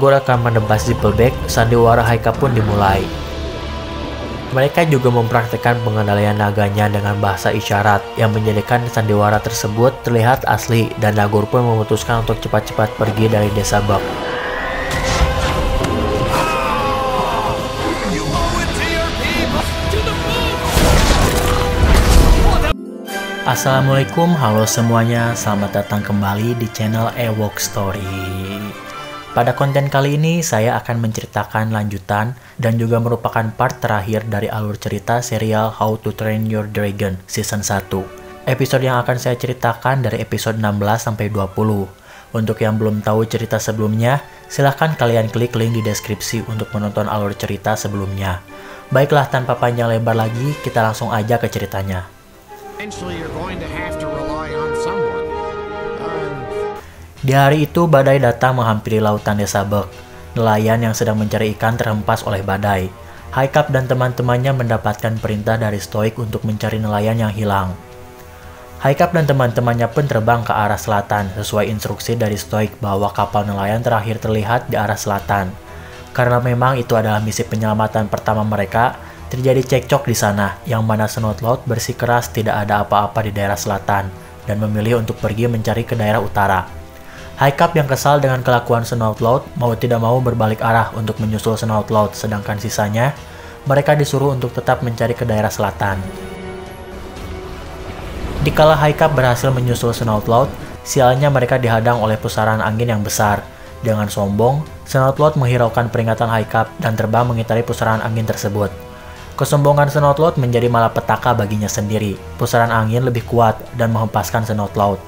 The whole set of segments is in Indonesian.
Gorgor akan menebas Zippelbag, sandiwara Haikap pun dimulai. Mereka juga mempraktikkan pengendalian naganya dengan bahasa isyarat yang menjadikan sandiwara tersebut terlihat asli, dan Nagor pun memutuskan untuk cepat-cepat pergi dari desa Bug. Assalamualaikum, halo semuanya, selamat datang kembali di channel Ewok Story. Pada konten kali ini saya akan menceritakan lanjutan dan juga merupakan part terakhir dari alur cerita serial How to Train Your Dragon season 1. Episode yang akan saya ceritakan dari episode 16-20. Untuk yang belum tahu cerita sebelumnya, silahkan kalian klik link di deskripsi untuk menonton alur cerita sebelumnya. Baiklah, tanpa panjang lebar lagi, kita langsung aja ke ceritanya. Di hari itu, badai datang menghampiri lautan desa Bug. Nelayan yang sedang mencari ikan terhempas oleh badai. Haikap dan teman-temannya mendapatkan perintah dari Stoik untuk mencari nelayan yang hilang. Haikap dan teman-temannya pun terbang ke arah selatan sesuai instruksi dari Stoik bahwa kapal nelayan terakhir terlihat di arah selatan. Karena memang itu adalah misi penyelamatan pertama mereka, terjadi cekcok di sana, yang mana Snotlout bersikeras tidak ada apa-apa di daerah selatan dan memilih untuk pergi mencari ke daerah utara. Haikap yang kesal dengan kelakuan Snotlout mau tidak mau berbalik arah untuk menyusul Snotlout, sedangkan sisanya mereka disuruh untuk tetap mencari ke daerah selatan. Dikala Haikap berhasil menyusul Snotlout, sialnya mereka dihadang oleh pusaran angin yang besar. Dengan sombong, Snotlout menghiraukan peringatan Haikap dan terbang mengitari pusaran angin tersebut. Kesombongan Snotlout menjadi malapetaka baginya sendiri. Pusaran angin lebih kuat dan menghempaskan Snotlout.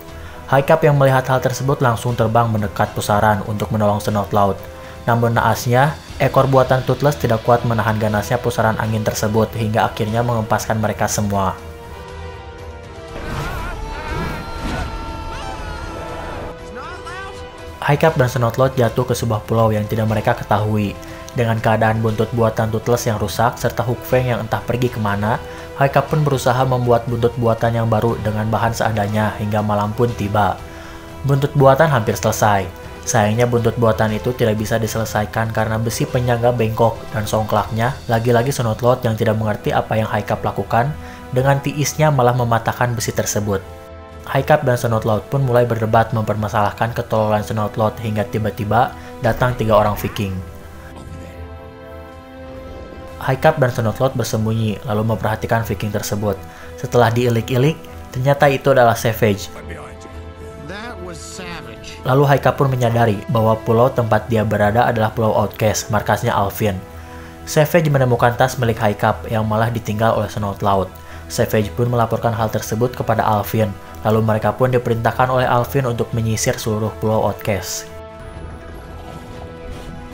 Haikap yang melihat hal tersebut langsung terbang mendekat pusaran untuk menolong Snotlout. Namun naasnya, ekor buatan Toothless tidak kuat menahan ganasnya pusaran angin tersebut hingga akhirnya menghempaskan mereka semua. Haikap dan Snotlout jatuh ke sebuah pulau yang tidak mereka ketahui. Dengan keadaan buntut buatan Toothless yang rusak serta Hook Fang yang entah pergi kemana, Haikap pun berusaha membuat buntut buatan yang baru dengan bahan seadanya hingga malam pun tiba. Buntut buatan hampir selesai. Sayangnya buntut buatan itu tidak bisa diselesaikan karena besi penyangga bengkok dan songklaknya. Lagi-lagi Snotlout yang tidak mengerti apa yang Haikap lakukan, dengan tiisnya malah mematahkan besi tersebut. Haikap dan Snotlout pun mulai berdebat mempermasalahkan ketololan Snotlout hingga tiba-tiba datang 3 orang Viking. Haikap dan Snotlout bersembunyi lalu memperhatikan Viking tersebut. Setelah diilik-ilik, ternyata itu adalah Savage. Lalu Haikap pun menyadari bahwa pulau tempat dia berada adalah pulau Outcast, markasnya Alvin. Savage menemukan tas milik Haikap yang malah ditinggal oleh Snotlout. Savage pun melaporkan hal tersebut kepada Alvin, lalu mereka pun diperintahkan oleh Alvin untuk menyisir seluruh pulau Outcast.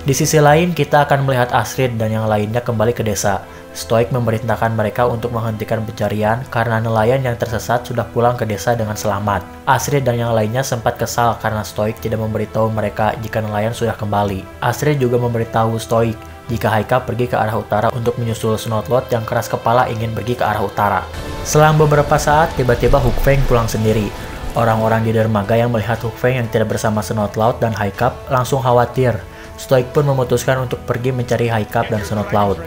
Di sisi lain, kita akan melihat Astrid dan yang lainnya kembali ke desa. Stoik memerintahkan mereka untuk menghentikan pencarian karena nelayan yang tersesat sudah pulang ke desa dengan selamat. Astrid dan yang lainnya sempat kesal karena Stoik tidak memberitahu mereka jika nelayan sudah kembali. Astrid juga memberitahu Stoik jika Haikap pergi ke arah utara untuk menyusul Snotlout yang keras kepala ingin pergi ke arah utara. Selang beberapa saat, tiba-tiba Hook Fang pulang sendiri. Orang-orang di dermaga yang melihat Hook Fang yang tidak bersama Snotlout dan Haikap langsung khawatir. Stoik pun memutuskan untuk pergi mencari Haikap dan Snotlout.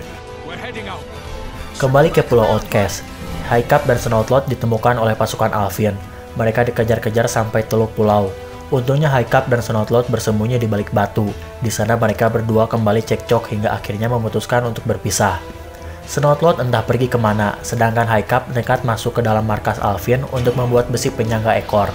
Kembali ke pulau Outcast, Haikap dan Snotlout ditemukan oleh pasukan Alvin. Mereka dikejar-kejar sampai teluk pulau. Untungnya Haikap dan Snotlout bersembunyi di balik batu. Di sana mereka berdua kembali cekcok hingga akhirnya memutuskan untuk berpisah. Snotlout entah pergi kemana, sedangkan Haikap nekat masuk ke dalam markas Alvin untuk membuat besi penyangga ekor.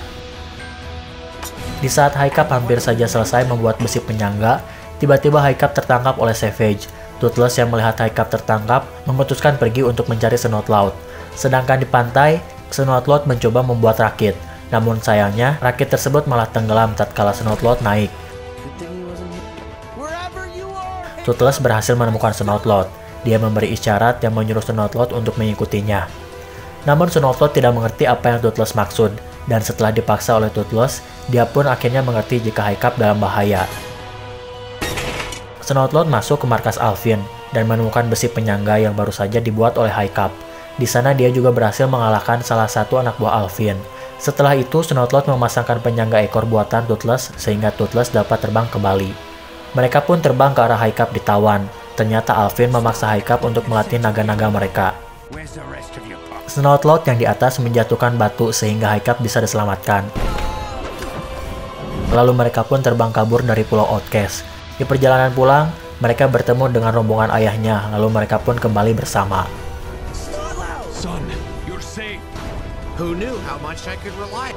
Di saat Haikap hampir saja selesai membuat besi penyangga, tiba-tiba Haikap tertangkap oleh Savage. Toothless yang melihat Haikap tertangkap memutuskan pergi untuk mencari Snotlout. Sedangkan di pantai, Snotlout mencoba membuat rakit. Namun sayangnya, rakit tersebut malah tenggelam tatkala Snotlout naik. Toothless berhasil menemukan Snotlout. Dia memberi isyarat yang menyuruh Snotlout untuk mengikutinya. Namun Snotlout tidak mengerti apa yang Toothless maksud. Dan setelah dipaksa oleh Toothless, dia pun akhirnya mengerti jika Haikap dalam bahaya. Snotlout masuk ke markas Alvin dan menemukan besi penyangga yang baru saja dibuat oleh Haikap. Di sana dia juga berhasil mengalahkan salah satu anak buah Alvin. Setelah itu, Snotlout memasangkan penyangga ekor buatan Toothless sehingga Toothless dapat terbang kembali. Mereka pun terbang ke arah Haikap ditawan. Ternyata Alvin memaksa Haikap untuk melatih naga-naga mereka. Snoutlout yang di atas menjatuhkan batu sehingga Haikap bisa diselamatkan. Lalu mereka pun terbang kabur dari Pulau Outcast. Di perjalanan pulang, mereka bertemu dengan rombongan ayahnya, lalu mereka pun kembali bersama. Son, you're safe. Who knew how much I could rely?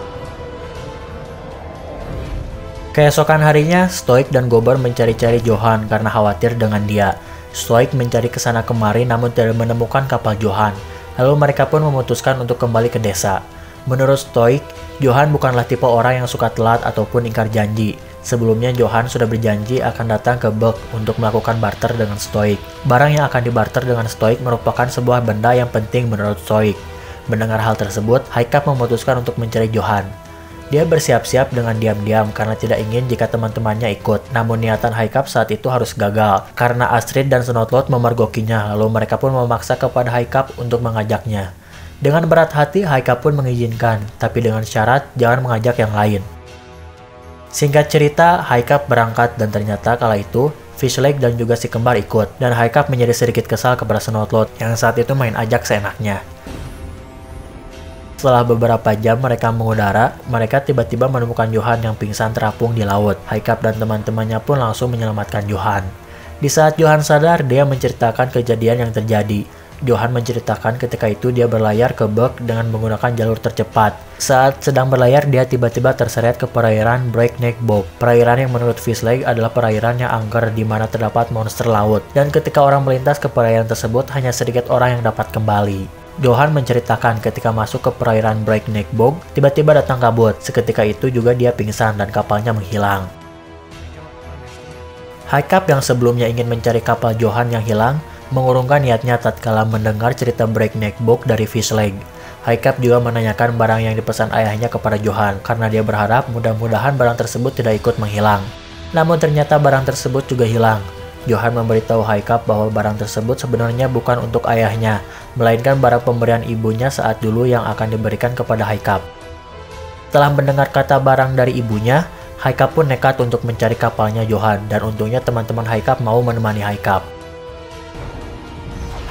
Keesokan harinya, Stoik dan Gobber mencari-cari Johan karena khawatir dengan dia. Stoik mencari kesana kemari namun tidak menemukan kapal Johan. Lalu mereka pun memutuskan untuk kembali ke desa. Menurut Stoik, Johan bukanlah tipe orang yang suka telat ataupun ingkar janji. Sebelumnya Johan sudah berjanji akan datang ke Bug untuk melakukan barter dengan Stoik. Barang yang akan dibarter dengan Stoik merupakan sebuah benda yang penting menurut Stoik. Mendengar hal tersebut, Haikap memutuskan untuk mencari Johan. Dia bersiap-siap dengan diam-diam karena tidak ingin jika teman-temannya ikut. Namun niatan Haikap saat itu harus gagal karena Astrid dan Snoutlout memergokinya, lalu mereka pun memaksa kepada Haikap untuk mengajaknya. Dengan berat hati, Haikap pun mengizinkan, tapi dengan syarat jangan mengajak yang lain. Singkat cerita, Haikap berangkat dan ternyata kala itu Fishlake dan juga si kembar ikut, dan Haikap menjadi sedikit kesal kepada Snoutlout yang saat itu main ajak seenaknya. Setelah beberapa jam mereka mengudara, mereka tiba-tiba menemukan Johan yang pingsan terapung di laut. Haikap dan teman-temannya pun langsung menyelamatkan Johan. Di saat Johan sadar, dia menceritakan kejadian yang terjadi. Johan menceritakan ketika itu dia berlayar ke Bug dengan menggunakan jalur tercepat. Saat sedang berlayar, dia tiba-tiba terseret ke perairan Breakneck Bog. Perairan yang menurut Fishlake adalah perairan yang angker di mana terdapat monster laut. Dan ketika orang melintas ke perairan tersebut, hanya sedikit orang yang dapat kembali. Johan menceritakan ketika masuk ke perairan Breakneck Bog, tiba-tiba datang kabut. Seketika itu juga dia pingsan dan kapalnya menghilang. Haikap yang sebelumnya ingin mencari kapal Johan yang hilang, mengurungkan niatnya tatkala mendengar cerita Breakneck Bog dari Fishlake. Haikap juga menanyakan barang yang dipesan ayahnya kepada Johan, karena dia berharap mudah-mudahan barang tersebut tidak ikut menghilang. Namun ternyata barang tersebut juga hilang. Johan memberitahu Haikap bahwa barang tersebut sebenarnya bukan untuk ayahnya, melainkan barang pemberian ibunya saat dulu yang akan diberikan kepada Haikap. Setelah mendengar kata barang dari ibunya, Haikap pun nekat untuk mencari kapalnya Johan, dan untungnya teman-teman Haikap mau menemani Haikap.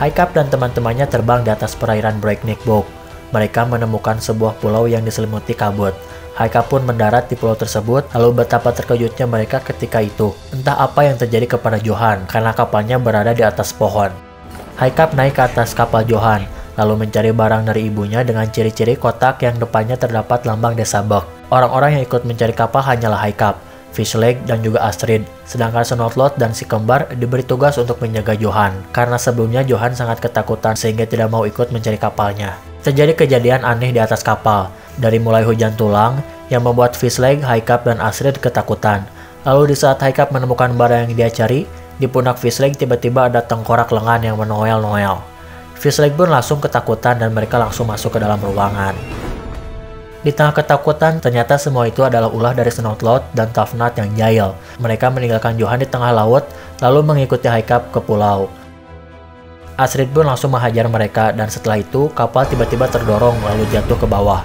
Haikap dan teman-temannya terbang di atas perairan Breakneck Bog. Mereka menemukan sebuah pulau yang diselimuti kabut. Haikap pun mendarat di pulau tersebut, lalu betapa terkejutnya mereka ketika itu. Entah apa yang terjadi kepada Johan, karena kapalnya berada di atas pohon. Haikap naik ke atas kapal Johan, lalu mencari barang dari ibunya dengan ciri-ciri kotak yang depannya terdapat lambang desa Bug. Orang-orang yang ikut mencari kapal hanyalah Haikap, Fishlake, dan juga Astrid. Sedangkan Snoutlout dan si kembar diberi tugas untuk menjaga Johan, karena sebelumnya Johan sangat ketakutan sehingga tidak mau ikut mencari kapalnya. Terjadi kejadian aneh di atas kapal, dari mulai hujan tulang yang membuat Fishlake, Haikap, dan Astrid ketakutan. Lalu di saat Haikap menemukan barang yang dia cari, di pundak Fishlake tiba-tiba ada tengkorak lengan yang menoel-noel. Fishlake pun langsung ketakutan dan mereka langsung masuk ke dalam ruangan. Di tengah ketakutan, ternyata semua itu adalah ulah dari Snoutlout dan Tufnut yang jahil. Mereka meninggalkan Johan di tengah laut, lalu mengikuti Haikap ke pulau. Astrid pun langsung menghajar mereka, dan setelah itu kapal tiba-tiba terdorong lalu jatuh ke bawah.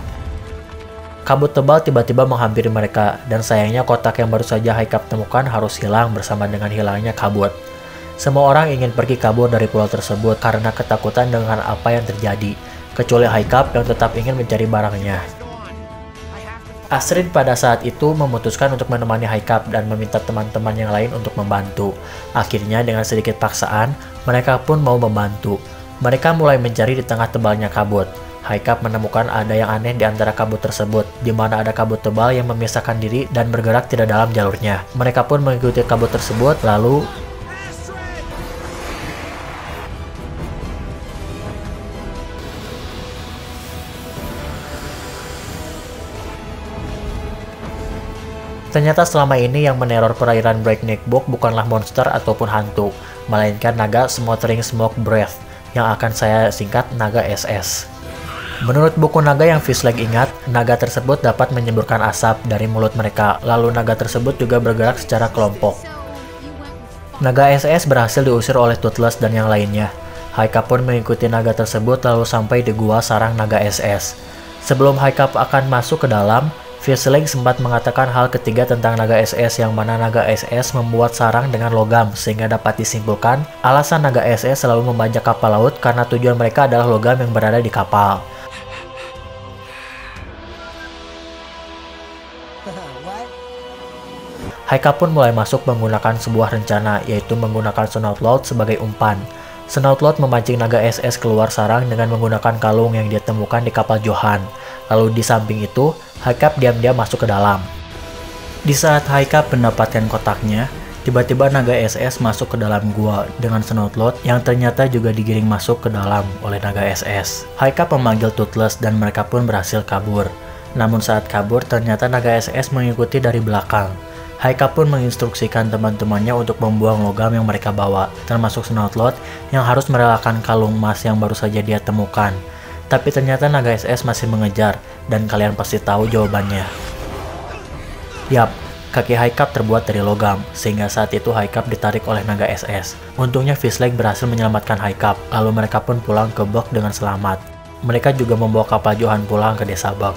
Kabut tebal tiba-tiba menghampiri mereka, dan sayangnya kotak yang baru saja Haikap temukan harus hilang bersama dengan hilangnya kabut. Semua orang ingin pergi kabur dari pulau tersebut karena ketakutan dengan apa yang terjadi, kecuali Haikap yang tetap ingin mencari barangnya. Astrid pada saat itu memutuskan untuk menemani Haikap dan meminta teman-teman yang lain untuk membantu. Akhirnya dengan sedikit paksaan, mereka pun mau membantu. Mereka mulai mencari di tengah tebalnya kabut. Haikap menemukan ada yang aneh di antara kabut tersebut, di mana ada kabut tebal yang memisahkan diri dan bergerak tidak dalam jalurnya. Mereka pun mengikuti kabut tersebut, lalu ternyata selama ini yang meneror perairan Breakneck Bog bukanlah monster ataupun hantu, melainkan naga Smothering Smoke Breath, yang akan saya singkat naga SS. Menurut buku naga yang Fishlake ingat, naga tersebut dapat menyemburkan asap dari mulut mereka, lalu naga tersebut juga bergerak secara kelompok. Naga SS berhasil diusir oleh Toothless dan yang lainnya. Haikap pun mengikuti naga tersebut lalu sampai di gua sarang naga SS. Sebelum Haikap akan masuk ke dalam, Fizzleg sempat mengatakan hal ketiga tentang naga SS, yang mana naga SS membuat sarang dengan logam, sehingga dapat disimpulkan alasan naga SS selalu membajak kapal laut karena tujuan mereka adalah logam yang berada di kapal. Haikap pun mulai masuk menggunakan sebuah rencana, yaitu menggunakan Snoutload sebagai umpan. Snoutload memancing naga SS keluar sarang dengan menggunakan kalung yang dia temukan di kapal Johan. Lalu di samping itu, Haikap diam-diam masuk ke dalam. Di saat Haikap mendapatkan kotaknya, tiba-tiba naga SS masuk ke dalam gua dengan Snoutload yang ternyata juga digiring masuk ke dalam oleh naga SS. Haikap memanggil Toothless dan mereka pun berhasil kabur. Namun saat kabur, ternyata naga SS mengikuti dari belakang. Haikap pun menginstruksikan teman-temannya untuk membuang logam yang mereka bawa, termasuk Snoutload yang harus merelakan kalung emas yang baru saja dia temukan. Tapi ternyata naga SS masih mengejar, dan kalian pasti tahu jawabannya. Yap, kaki Haikap terbuat dari logam, sehingga saat itu Haikap ditarik oleh naga SS. Untungnya Fizzleg berhasil menyelamatkan Haikap, lalu mereka pun pulang ke Bug dengan selamat. Mereka juga membawa kapal Johan pulang ke desa Bug.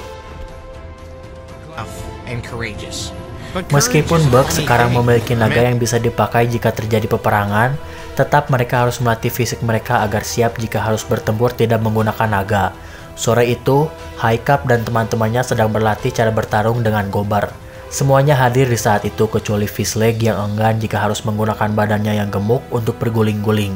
Meskipun Bug sekarang memiliki naga yang bisa dipakai jika terjadi peperangan, tetap mereka harus melatih fisik mereka agar siap jika harus bertempur tidak menggunakan naga. Sore itu, Haikap dan teman-temannya sedang berlatih cara bertarung dengan Gobar. Semuanya hadir di saat itu kecuali Fizzleg yang enggan jika harus menggunakan badannya yang gemuk untuk berguling-guling.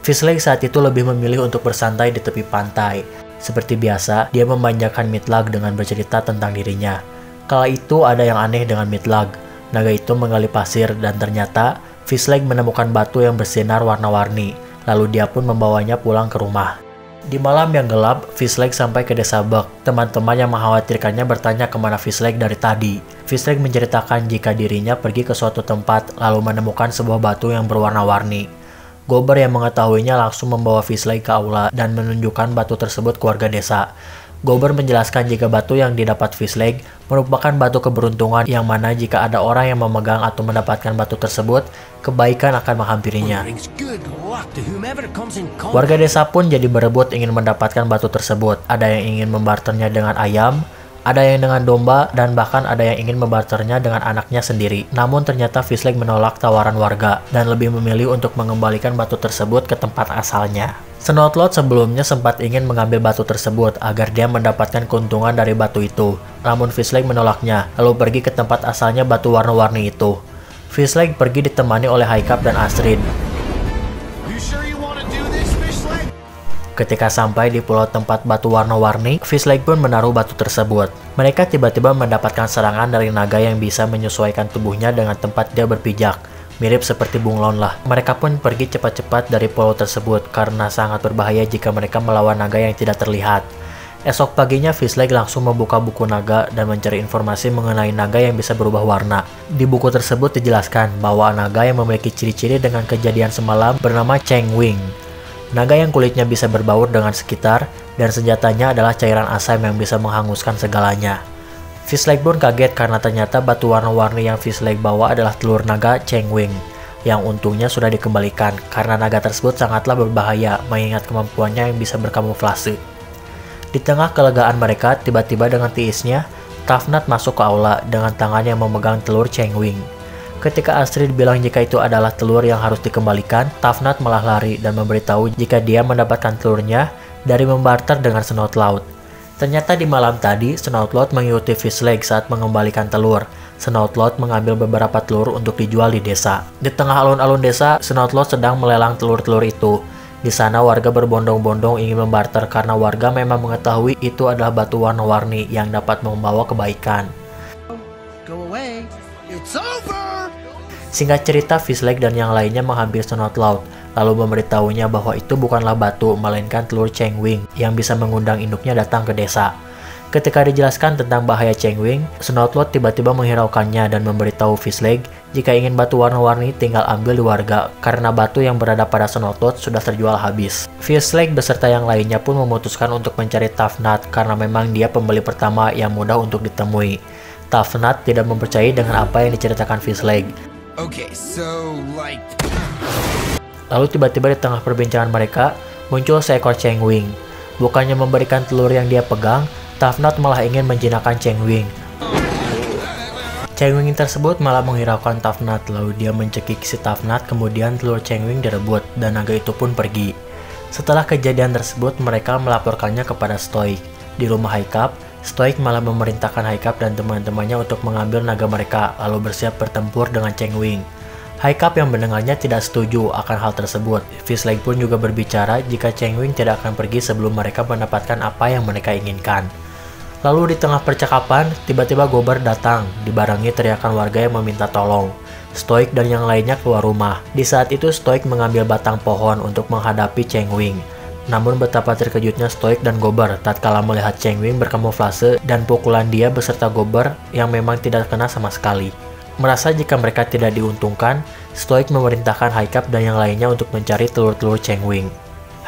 Fizzleg saat itu lebih memilih untuk bersantai di tepi pantai. Seperti biasa, dia memanjakan Midlag dengan bercerita tentang dirinya. Kala itu ada yang aneh dengan Midlag. Naga itu menggali pasir dan ternyata Fizzleg menemukan batu yang bersinar warna-warni. Lalu dia pun membawanya pulang ke rumah. Di malam yang gelap, Fizzleg sampai ke desa Bug. Teman-teman yang mengkhawatirkannya bertanya kemana Fizzleg dari tadi. Fizzleg menceritakan jika dirinya pergi ke suatu tempat lalu menemukan sebuah batu yang berwarna-warni. Gobar yang mengetahuinya langsung membawa Fizzleg ke aula dan menunjukkan batu tersebut ke warga desa. Gobar menjelaskan jika batu yang didapat Fizzleg merupakan batu keberuntungan yang mana jika ada orang yang memegang atau mendapatkan batu tersebut, kebaikan akan menghampirinya. Warga desa pun jadi berebut ingin mendapatkan batu tersebut. Ada yang ingin membarternya dengan ayam, ada yang dengan domba, dan bahkan ada yang ingin membarternya dengan anaknya sendiri. Namun ternyata Fizzleg menolak tawaran warga dan lebih memilih untuk mengembalikan batu tersebut ke tempat asalnya. Snoutload sebelumnya sempat ingin mengambil batu tersebut agar dia mendapatkan keuntungan dari batu itu. Namun Fizzleg menolaknya, lalu pergi ke tempat asalnya batu warna-warni itu. Fizzleg pergi ditemani oleh Haikap dan Astrid. Ketika sampai di pulau tempat batu warna-warni, Fizzleg pun menaruh batu tersebut. Mereka tiba-tiba mendapatkan serangan dari naga yang bisa menyesuaikan tubuhnya dengan tempat dia berpijak. Mirip seperti bunglon lah. Mereka pun pergi cepat-cepat dari pulau tersebut karena sangat berbahaya jika mereka melawan naga yang tidak terlihat. Esok paginya Fizzleg langsung membuka buku naga dan mencari informasi mengenai naga yang bisa berubah warna. Di buku tersebut dijelaskan bahwa naga yang memiliki ciri-ciri dengan kejadian semalam bernama Chengwing. Naga yang kulitnya bisa berbaur dengan sekitar dan senjatanya adalah cairan asam yang bisa menghanguskan segalanya. Fizzleg pun kaget karena ternyata batu warna-warni yang Fizzleg bawa adalah telur naga Chengwing, yang untungnya sudah dikembalikan karena naga tersebut sangatlah berbahaya mengingat kemampuannya yang bisa berkamuflase. Di tengah kelegaan mereka, tiba-tiba dengan tiisnya, Tafnat masuk ke aula dengan tangan yang memegang telur Chengwing. Ketika Astrid bilang jika itu adalah telur yang harus dikembalikan, Tafnat malah lari dan memberitahu jika dia mendapatkan telurnya dari membarter dengan Snoutload. Ternyata di malam tadi, Snoutload mengikuti Fizzleg saat mengembalikan telur. Snoutload mengambil beberapa telur untuk dijual di desa. Di tengah alun-alun desa, Snoutload sedang melelang telur-telur itu. Di sana warga berbondong-bondong ingin membarter karena warga memang mengetahui itu adalah batu warna-warni yang dapat membawa kebaikan. Singkat cerita, Fizzleg dan yang lainnya menghampiri Snoutload, lalu memberitahunya bahwa itu bukanlah batu, melainkan telur Chengwing yang bisa mengundang induknya datang ke desa. Ketika dijelaskan tentang bahaya Chengwing, Snoutload tiba-tiba menghiraukannya dan memberitahu Fizzleg jika ingin batu warna-warni tinggal ambil di warga, karena batu yang berada pada Snoutload sudah terjual habis. Fizzleg beserta yang lainnya pun memutuskan untuk mencari Tafnat karena memang dia pembeli pertama yang mudah untuk ditemui. Tafnat tidak mempercayai dengan apa yang diceritakan Fizzleg. Lalu tiba-tiba di tengah perbincangan mereka, muncul seekor Chengwing. Bukannya memberikan telur yang dia pegang, Tafnat malah ingin menjinakkan Chengwing. Chengwing tersebut malah menghiraukan Tough Nut, lalu dia mencekik si Tough Nut, kemudian telur Chengwing direbut dan naga itu pun pergi. Setelah kejadian tersebut, mereka melaporkannya kepada Stoic. Di rumah Haikap, Stoic malah memerintahkan Haikap dan teman-temannya untuk mengambil naga mereka, lalu bersiap bertempur dengan Chengwing. Haikap yang mendengarnya tidak setuju akan hal tersebut. Fish-Leg pun juga berbicara jika Chengwing tidak akan pergi sebelum mereka mendapatkan apa yang mereka inginkan. Lalu di tengah percakapan, tiba-tiba Gobber datang, dibarengi teriakan warga yang meminta tolong. Stoic dan yang lainnya keluar rumah. Di saat itu Stoic mengambil batang pohon untuk menghadapi Chengwing. Namun betapa terkejutnya Stoic dan Gobber tatkala melihat Chengwing berkamuflase dan pukulan dia beserta Gobber yang memang tidak kena sama sekali. Merasa jika mereka tidak diuntungkan, Stoic memerintahkan Haikap dan yang lainnya untuk mencari telur-telur Chengwing.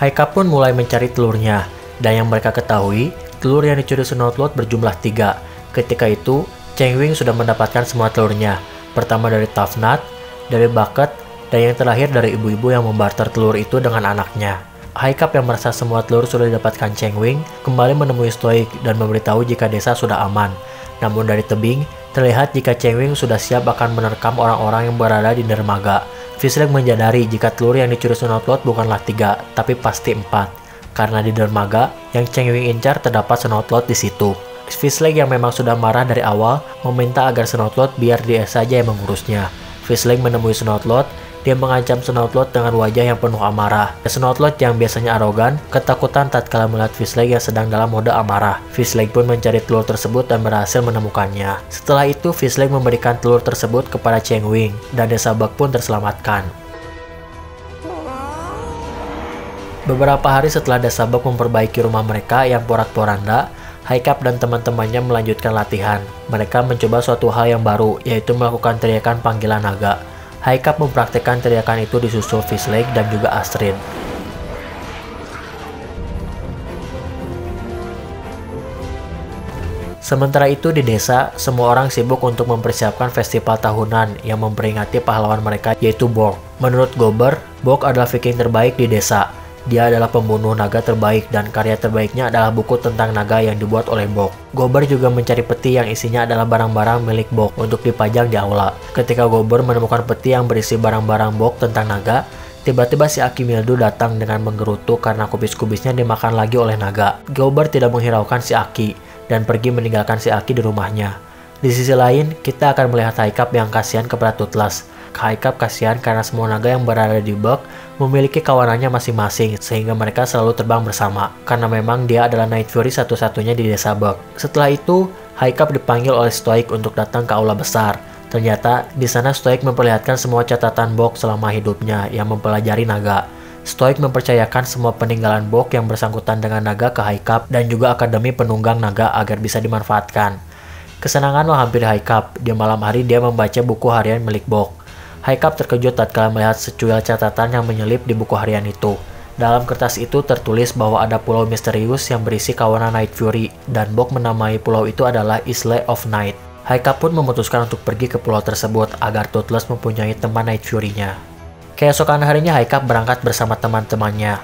Haikap pun mulai mencari telurnya, dan yang mereka ketahui, telur yang dicuri Snoutlout berjumlah 3. Ketika itu, Chengwing sudah mendapatkan semua telurnya, pertama dari Tough Nut, dari Bucket, dan yang terakhir dari ibu-ibu yang membarter telur itu dengan anaknya. Haikap yang merasa semua telur sudah didapatkan Chengwing, kembali menemui Stoic dan memberitahu jika desa sudah aman. Namun dari tebing, terlihat jika Chengwing sudah siap akan menerkam orang-orang yang berada di dermaga. Fish-Leg menyadari jika telur yang dicuri Snoutlout bukanlah 3, tapi pasti 4. Karena di dermaga, yang Chengwing incar terdapat Snoutlout di situ. Fish-Leg yang memang sudah marah dari awal, meminta agar Snoutlout biar dia saja yang mengurusnya. Fish-Leg menemui Snoutlout, dia mengancam Snoutlout dengan wajah yang penuh amarah. Snoutlout yang biasanya arogan, ketakutan tatkala melihat Fish-Leg yang sedang dalam mode amarah. Fish-Leg pun mencari telur tersebut dan berhasil menemukannya. Setelah itu, Fish-Leg memberikan telur tersebut kepada Chengwing, dan desa Bug pun terselamatkan. Beberapa hari setelah desa Bug memperbaiki rumah mereka yang porak-poranda, Haikap dan teman-temannya melanjutkan latihan. Mereka mencoba suatu hal yang baru, yaitu melakukan teriakan panggilan naga. Haikap mempraktikkan teriakan itu disusul Fish-Leg dan juga Astrid. Sementara itu di desa, semua orang sibuk untuk mempersiapkan festival tahunan yang memperingati pahlawan mereka yaitu Borg. Menurut Gobber, Borg adalah Viking terbaik di desa. Dia adalah pembunuh naga terbaik dan karya terbaiknya adalah buku tentang naga yang dibuat oleh Borg. Gobber juga mencari peti yang isinya adalah barang-barang milik Borg untuk dipajang di aula. Ketika Gobber menemukan peti yang berisi barang-barang Borg tentang naga, tiba-tiba si Aki Mildew datang dengan menggerutu karena kubis-kubisnya dimakan lagi oleh naga. Gobber tidak menghiraukan si Aki dan pergi meninggalkan si Aki di rumahnya. Di sisi lain, kita akan melihat Haikap yang kasihan kepada Toothless. Haikap kasihan karena semua naga yang berada di Bug memiliki kawanannya masing-masing sehingga mereka selalu terbang bersama karena memang dia adalah Night Fury satu-satunya di desa Bug. Setelah itu, Haikap dipanggil oleh Stoic untuk datang ke aula besar. Ternyata di sana Stoic memperlihatkan semua catatan Bug selama hidupnya yang mempelajari naga. Stoic mempercayakan semua peninggalan Bug yang bersangkutan dengan naga ke Haikap dan juga Akademi Penunggang Naga agar bisa dimanfaatkan. Kesenangan menghampiri Haikap. Di malam hari dia membaca buku harian milik Bug. Haikap terkejut tatkala melihat secuil catatan yang menyelip di buku harian itu. Dalam kertas itu tertulis bahwa ada pulau misterius yang berisi kawanan Night Fury, dan Bug menamai pulau itu adalah Isle of Night. Haikap pun memutuskan untuk pergi ke pulau tersebut agar Toothless mempunyai teman Night Fury-nya. Keesokan harinya Haikap berangkat bersama teman-temannya.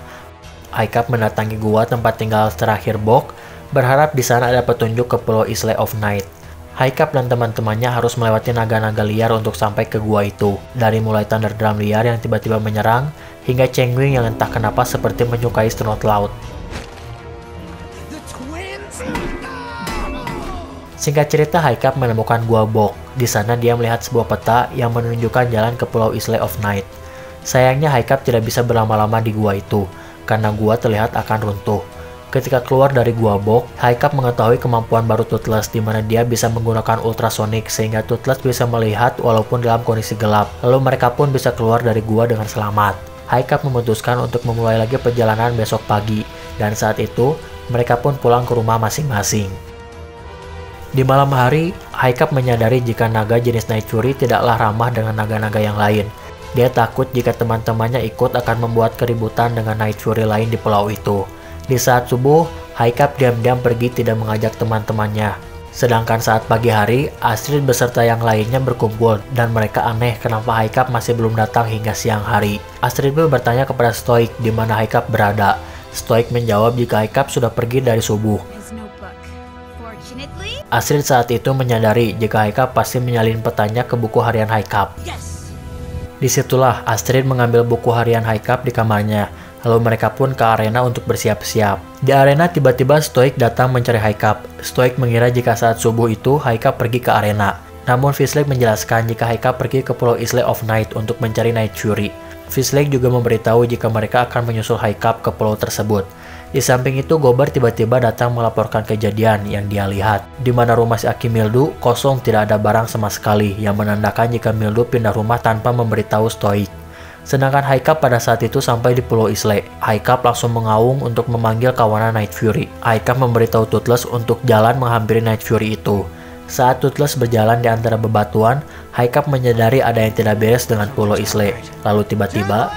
Haikap mendatangi gua tempat tinggal terakhir Bug, berharap di sana ada petunjuk ke pulau Isle of Night. Haikap dan teman-temannya harus melewati naga-naga liar untuk sampai ke gua itu. Dari mulai Thunder Drum liar yang tiba-tiba menyerang, hingga Chengwing yang entah kenapa seperti menyukai Snoutlout. Singkat cerita, Haikap menemukan gua Bog. Di sana dia melihat sebuah peta yang menunjukkan jalan ke pulau Isle of Night. Sayangnya Haikap tidak bisa berlama-lama di gua itu, karena gua terlihat akan runtuh. Ketika keluar dari gua Bog, Haikap mengetahui kemampuan baru Toothless di mana dia bisa menggunakan ultrasonic sehingga Toothless bisa melihat walaupun dalam kondisi gelap. Lalu mereka pun bisa keluar dari gua dengan selamat. Haikap memutuskan untuk memulai lagi perjalanan besok pagi, dan saat itu mereka pun pulang ke rumah masing-masing. Di malam hari, Haikap menyadari jika naga jenis Night Fury tidaklah ramah dengan naga-naga yang lain. Dia takut jika teman-temannya ikut akan membuat keributan dengan Night Fury lain di pulau itu. Di saat subuh, Haikap diam-diam pergi tidak mengajak teman-temannya. Sedangkan saat pagi hari, Astrid beserta yang lainnya berkumpul dan mereka aneh kenapa Haikap masih belum datang hingga siang hari. Astrid pun bertanya kepada Stoic di mana Haikap berada. Stoic menjawab jika Haikap sudah pergi dari subuh. Astrid saat itu menyadari jika Haikap pasti menyalin petanya ke buku harian Haikap. Disitulah Astrid mengambil buku harian Haikap di kamarnya, lalu mereka pun ke arena untuk bersiap-siap. Di arena tiba-tiba Stoic datang mencari Haikap. Stoic mengira jika saat subuh itu Haikap pergi ke arena. Namun Fizzlake menjelaskan jika Haikap pergi ke Pulau Islay of Night untuk mencari Night Fury. Fizzlake juga memberitahu jika mereka akan menyusul Haikap ke pulau tersebut. Di samping itu, Gober tiba-tiba datang melaporkan kejadian yang dia lihat, di mana rumah si Aki Mildew kosong, tidak ada barang sama sekali, yang menandakan jika Mildew pindah rumah tanpa memberitahu Stoic. Sedangkan Haikap pada saat itu sampai di Pulau Islay. Haikap langsung mengaung untuk memanggil kawanan Night Fury. Haikap memberitahu Toothless untuk jalan menghampiri Night Fury itu. Saat Toothless berjalan di antara bebatuan, Haikap menyadari ada yang tidak beres dengan Pulau Islay. Lalu tiba-tiba,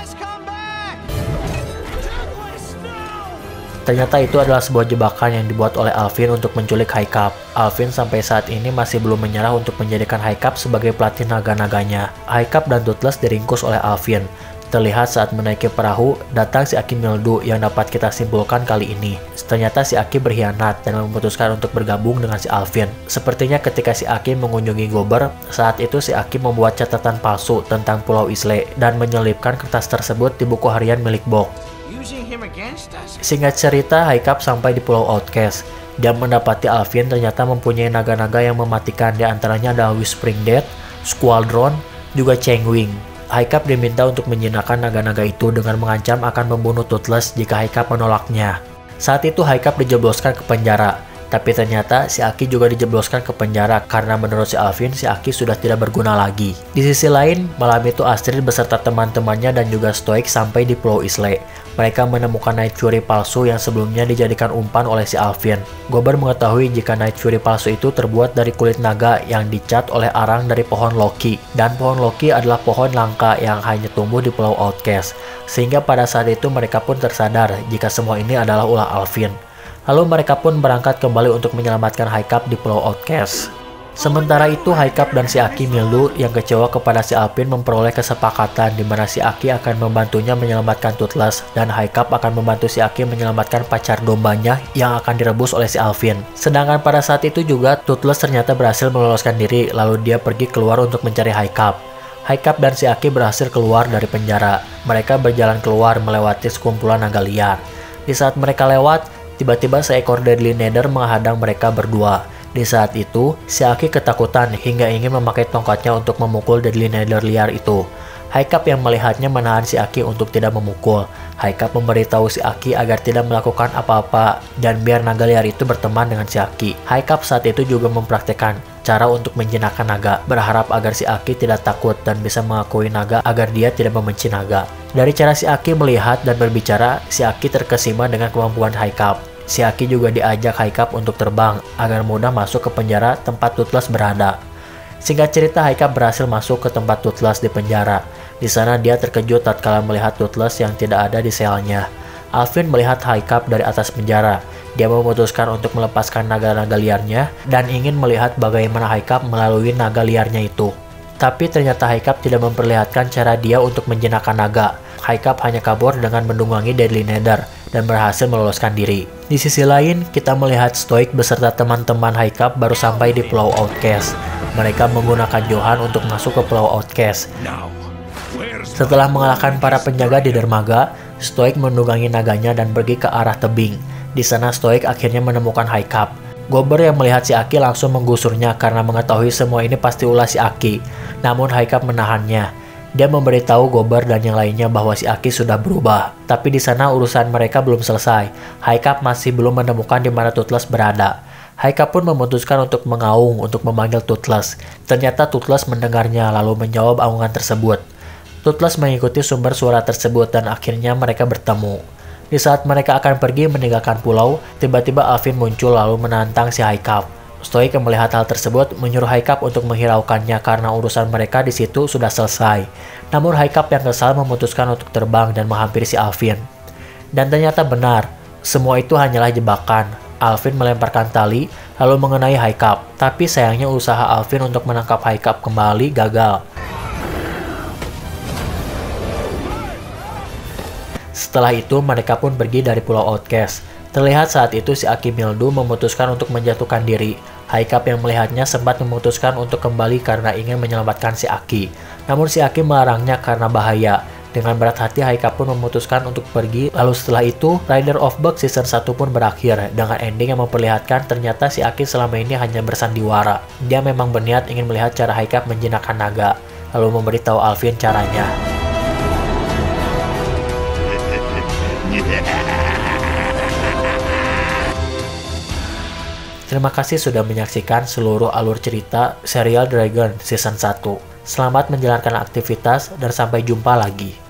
ternyata itu adalah sebuah jebakan yang dibuat oleh Alvin untuk menculik Haikap. Alvin sampai saat ini masih belum menyerah untuk menjadikan Haikap sebagai pelatih naga-naganya. Haikap dan Toothless diringkus oleh Alvin. Terlihat saat menaiki perahu, datang si Aki Mildew yang dapat kita simpulkan kali ini. Ternyata si Aki berkhianat dan memutuskan untuk bergabung dengan si Alvin. Sepertinya ketika si Aki mengunjungi Gober, saat itu si Aki membuat catatan palsu tentang Pulau Islay dan menyelipkan kertas tersebut di buku harian milik Bok. Singkat cerita, Haikap sampai di Pulau Outcast. Dia mendapati Alvin ternyata mempunyai naga-naga yang mematikan, di antaranya ada Whispering Death, Squadron, juga Changwing. Haikap diminta untuk menjinakkan naga-naga itu dengan mengancam akan membunuh Toothless jika Haikap menolaknya. Saat itu Haikap dijebloskan ke penjara, tapi ternyata si Aki juga dijebloskan ke penjara karena menurut si Alvin, si Aki sudah tidak berguna lagi. Di sisi lain, malam itu Astrid beserta teman-temannya dan juga Stoic sampai di Pulau Islay. Mereka menemukan Night Fury palsu yang sebelumnya dijadikan umpan oleh si Alvin. Gober mengetahui jika Night Fury palsu itu terbuat dari kulit naga yang dicat oleh arang dari pohon Loki. Dan pohon Loki adalah pohon langka yang hanya tumbuh di Pulau Outcast. Sehingga pada saat itu mereka pun tersadar jika semua ini adalah ulah Alvin. Lalu mereka pun berangkat kembali untuk menyelamatkan Haikap di Pulau Outcast. Sementara itu, Haikap dan si Aki Mildew yang kecewa kepada si Alvin memperoleh kesepakatan di mana si Aki akan membantunya menyelamatkan Toothless dan Haikap akan membantu si Aki menyelamatkan pacar dombanya yang akan direbus oleh si Alvin. Sedangkan pada saat itu juga Toothless ternyata berhasil meloloskan diri, lalu dia pergi keluar untuk mencari Haikap. Haikap dan si Aki berhasil keluar dari penjara. Mereka berjalan keluar melewati sekumpulan naga liar. Di saat mereka lewat, tiba-tiba seekor Deadly Nether menghadang mereka berdua. Di saat itu, si Aki ketakutan hingga ingin memakai tongkatnya untuk memukul Deadly Nether liar itu. Haikap yang melihatnya menahan si Aki untuk tidak memukul. Haikap memberitahu si Aki agar tidak melakukan apa-apa dan biar naga liar itu berteman dengan si Aki. Haikap saat itu juga mempraktekkan cara untuk menjinakkan naga, berharap agar si Aki tidak takut dan bisa mengakui naga agar dia tidak membenci naga. Dari cara si Aki melihat dan berbicara, si Aki terkesima dengan kemampuan Haikap. Si Aki juga diajak Haikap untuk terbang agar mudah masuk ke penjara tempat Toothless berada. Singkat cerita, Haikap berhasil masuk ke tempat Toothless di penjara. Di sana dia terkejut tatkala melihat Toothless yang tidak ada di selnya. Alvin melihat Haikap dari atas penjara. Dia memutuskan untuk melepaskan naga-naga liarnya dan ingin melihat bagaimana Haikap melalui naga liarnya itu. Tapi ternyata Haikap tidak memperlihatkan cara dia untuk menjinakkan naga. Haikap hanya kabur dengan mendunggangi Deadly Nether dan berhasil meloloskan diri. Di sisi lain, kita melihat Stoic beserta teman-teman Haikap baru sampai di Pulau Outcast. Mereka menggunakan Johan untuk masuk ke Pulau Outcast. Setelah mengalahkan para penjaga di dermaga, Stoic mendunggangi naganya dan pergi ke arah tebing. Di sana Stoic akhirnya menemukan Haikap. Gober yang melihat si Aki langsung menggusurnya karena mengetahui semua ini pasti ulah si Aki. Namun Haikap menahannya. Dia memberitahu Gober dan yang lainnya bahwa si Aki sudah berubah. Tapi di sana urusan mereka belum selesai. Haikap masih belum menemukan di mana Toothless berada. Haikap pun memutuskan untuk mengaung untuk memanggil Toothless. Ternyata Toothless mendengarnya lalu menjawab aungan tersebut. Toothless mengikuti sumber suara tersebut dan akhirnya mereka bertemu. Di saat mereka akan pergi meninggalkan pulau, tiba-tiba Alvin muncul lalu menantang si Haikap. Stoic yang melihat hal tersebut menyuruh Haikap untuk menghiraukannya karena urusan mereka di situ sudah selesai. Namun Haikap yang kesal memutuskan untuk terbang dan menghampiri si Alvin. Dan ternyata benar, semua itu hanyalah jebakan. Alvin melemparkan tali lalu mengenai Haikap. Tapi sayangnya usaha Alvin untuk menangkap Haikap kembali gagal. Setelah itu mereka pun pergi dari Pulau Outcast. Terlihat saat itu si Aki Mildew memutuskan untuk menjatuhkan diri. Haikap yang melihatnya sempat memutuskan untuk kembali karena ingin menyelamatkan si Aki. Namun si Aki melarangnya karena bahaya. Dengan berat hati, Haikap pun memutuskan untuk pergi. Lalu setelah itu, Rider of Bug Season 1 pun berakhir dengan ending yang memperlihatkan ternyata si Aki selama ini hanya bersandiwara. Dia memang berniat ingin melihat cara Haikap menjinakkan naga, lalu memberitahu Alvin caranya. Terima kasih sudah menyaksikan seluruh alur cerita serial Dragon Season 1. Selamat menjalankan aktivitas dan sampai jumpa lagi.